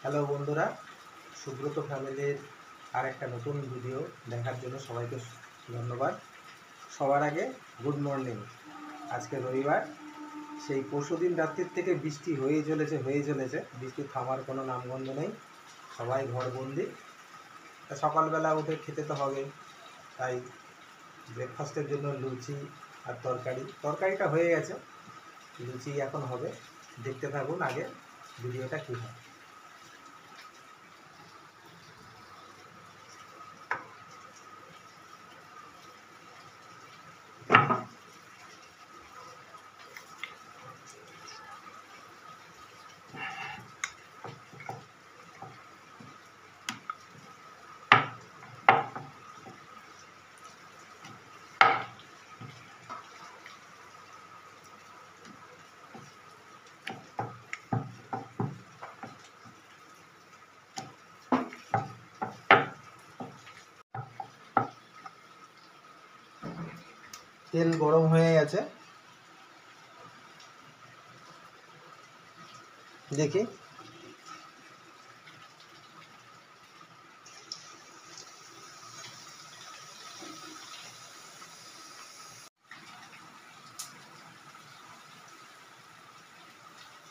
Hello বন্ধুরা, সুব্রত ফ্যামিলির আর একটা নতুন ভিডিও দেখার জন্য সবাইকে ধন্যবাদ। সবার আগে গুড মর্নিং। আজকে রবিবার, সেই পরশুদিন রাত্রির থেকে বৃষ্টি হয়েই চলেছে। বৃষ্টি থামার কোনো নামগন্ধ নেই। সবাই ঘরবন্দি। তা সকালবেলা উঠে খেতে তো হবে, তাই ব্রেকফাস্টের জন্য লুচি আর তরকারিটা হয়ে গেছে, লুচি এখন হবে। দেখতে থাকুন আগে ভিডিওটা কী হয়। তেল গরম হয়ে গেছে, দেখি।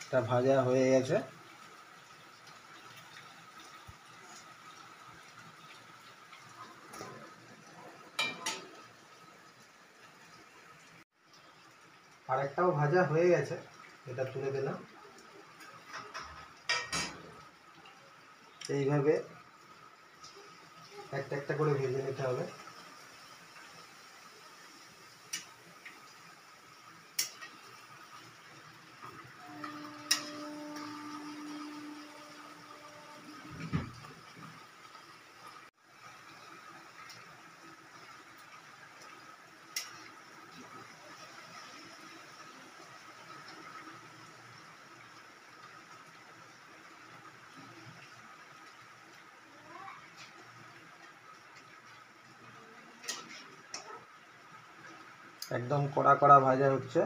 এটা ভাজা হয়ে গেছে। আরেকটাও ভাজা হয়ে গেছে, এটা তুলে দিলাম। এইভাবে একটা একটা করে ভেজে নিতে হবে। একদম কড়া কড়া ভাজা হচ্ছে।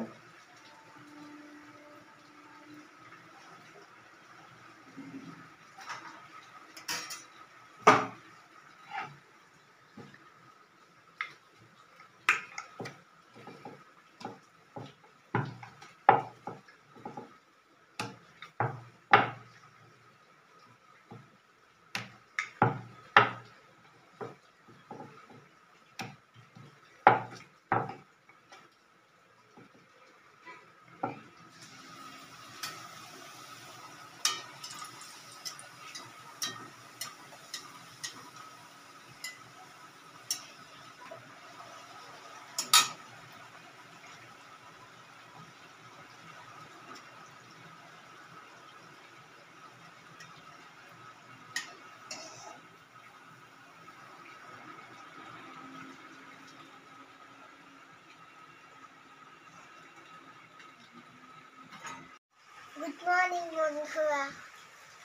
গুড মর্নিং বন্ধুরা।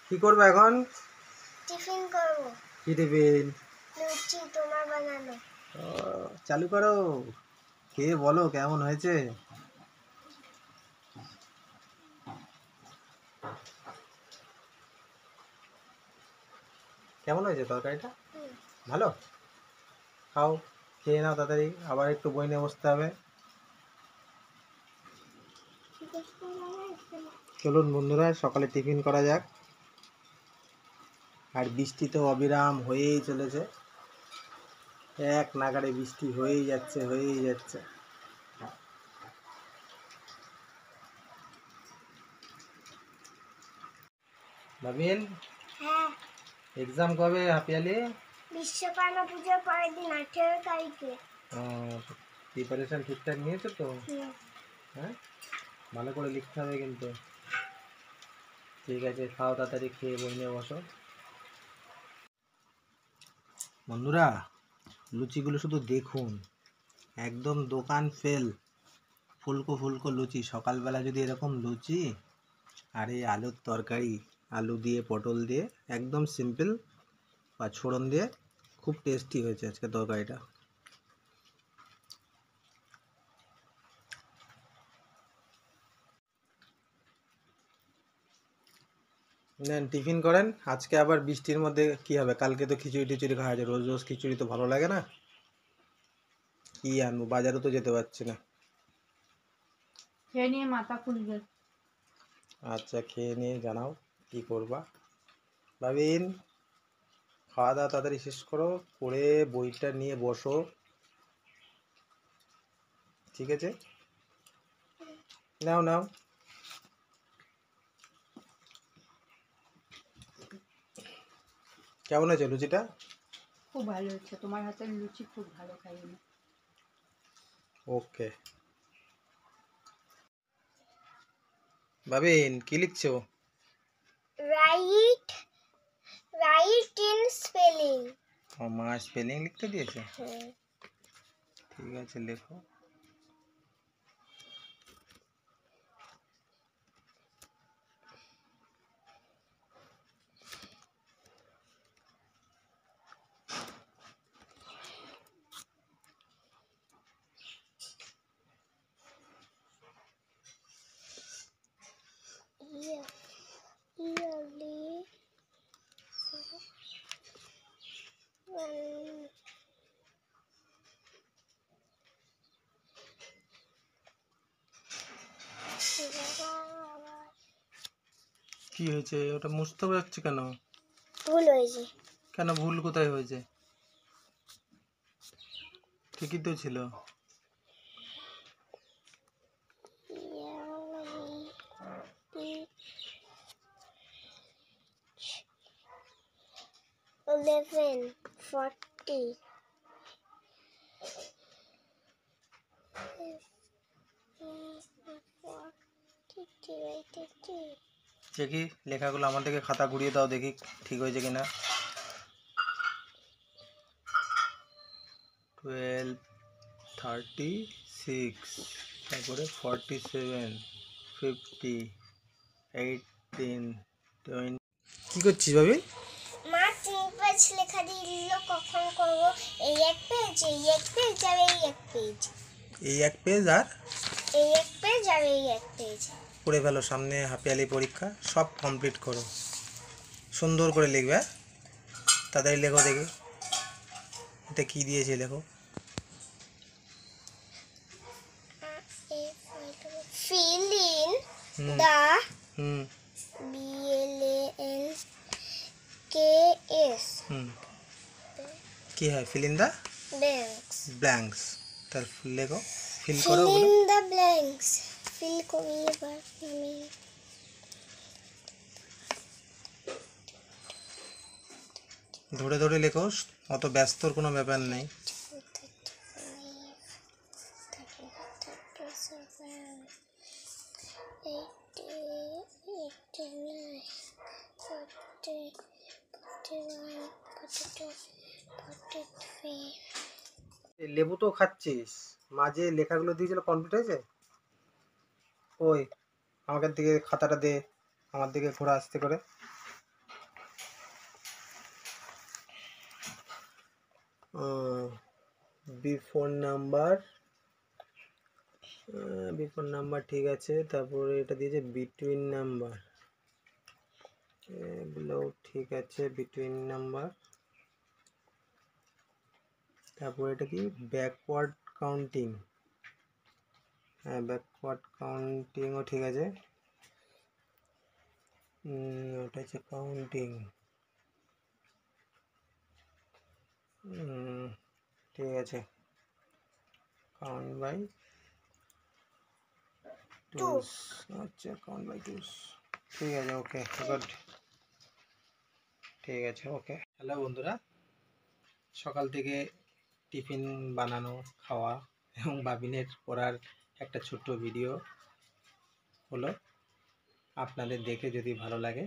কি করবে এখন? টিফিন করব। কি টিফিন? লুচি তোমার বানানো। চালু করো, খেয়ে বলো কেমন হয়েছে। কেমন হয়েছে তরকারিটা? ভালো? খাও, খেয়ে নাও তাড়াতাড়ি, আবার একটু বই নিয়ে বসতে হবে। চলুন বন্ধুরা, সকালে টিফিন করা যাক। আর বৃষ্টি তো অবিরাম হয়েই চলেছে, এক নাগাড়ে বৃষ্টি হয়েই যাচ্ছে। নবীন, হ্যাঁ, এক্সাম কবে হাফিয়ালি? বিশ্বকর্মা পূজার পরের দিন 18 তারিখে। প্রিপারেশন ঠিকঠাক নিয়েছো তো? হ্যাঁ, ভালো করে লিখতে হবে কিন্তু। ঠিক আছে, খাও তাড়াতাড়ি, খেয়ে বই নিয়ে বসো। বন্ধুরা, লুচিগুলো শুধু দেখুন, একদম দোকান ফেল, ফুলকো ফুলকো লুচি। সকালবেলা যদি এরকম লুচি আর এই আলুর তরকারি, আলু দিয়ে পটল দিয়ে, একদম সিম্পল, বা ছোড়ন দিয়ে, খুব টেস্টি হয়েছে আজকে তরকারিটা। নেন টিফিন করেন। আজকে আবার বৃষ্টির মধ্যে কি হবে, কালকে তো খিচুড়ি টিচুড়ি খাওয়া যায়, রোজ রোজ খিচুড়ি তো ভালো লাগে না। কি আনবো, বাজারে তো যেতে পারছি না। খেয়ে নিয়ে মাথা খুলবে। আচ্ছা খেয়ে নিয়ে জানাও কি করবা। ভাবিন খাওয়া দাওয়া তাড়াতাড়ি শেষ করো, করে বইটা নিয়ে বসো, ঠিক আছে? নাও নাও। কেমন আছে লুচিটা? খুব ভালো হচ্ছে, তোমার হাতের লুচি খুব ভালো খাই আমি। ওকে। ভাবিন কি লিখছো? Right in spelling. ও মা স্পেলিং লিখতে দিয়েছে, ঠিক আছে লেখো। কি হয়েছে, ওটা মুছতে পারছি কেন? ভুল হয়েছে। কেন ভুল কোথায় হয়েছে? ঠিকই তো ছিল। Eleven 40. দেখি লেখাগুলো আমার থেকে খাতা ঘুরিয়ে দাও, দেখি ঠিক হয়েছে কিনা। 12, 36, তারপরে 47, 50, 18, 20। কি করছিস ভাবি? মা 3 পেজ লেখা দিল, কখন করবো? এই এক পেজ, এই এক পেজ আর এই এক পেজ। এই এক পেজ আর এই এক পেজ আর এই এক পেজ পড়ে ফেলো, সামনে হাফিয়ালি পরীক্ষা, সব কমপ্লিট করো, সুন্দর করে লিখবে। তাড়াতাড়ি লেখো দেখি, এটা কি দিয়েছে লেখো। fill in hmm the hmm blanks হুম কি হয়? Fill in the blanks blanks. তার লেখো, ফিল fill করো ওগুলো। in the blanks fill করি এবার আমি। ধরে ধরে লেখো, অত ব্যস্তর কোনো ব্যাপার নেই। 43. লেবু তো খাচ্ছিস, মাঝে লেখাগুলো দিয়েছিল কমপ্লিট হয়েছে? ওই আমাকে দিকে খাতাটা দে, আমার দিকে ঘোরা আস্তে করে। বিফোর নাম্বার, বিফোর নাম্বার ঠিক আছে, তারপরে এটা দিয়েছে বিটুইন নাম্বার, এগুলো ঠিক আছে, বিটুইন নাম্বার। তারপর এটা কি ব্যাকওয়ার্ড কাউন্টিং, হ্যাঁ ব্যাকওয়ার্ড কাউন্টিংও ঠিক আছে। ওটা হচ্ছে কাউন্টিং, ঠিক আছে। কাউন্ট বাই টুস, আচ্ছা কাউন্ট বাই টুস, ঠিক আছে ওকে গুড, ঠিক আছে ওকে। হ্যালো বন্ধুরা, সকাল থেকে টিফিন বানানো, খাওয়া এবং বাবিনের পড়ার একটা ছোট্ট ভিডিও হলো। আপনাদের দেখে যদি ভালো লাগে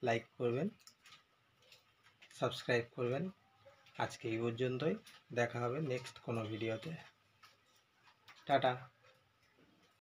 লাইক করবেন, সাবস্ক্রাইব করবেন। আজকে এই পর্যন্তই, দেখা হবে নেক্সট কোনো ভিডিওতে। টাটা।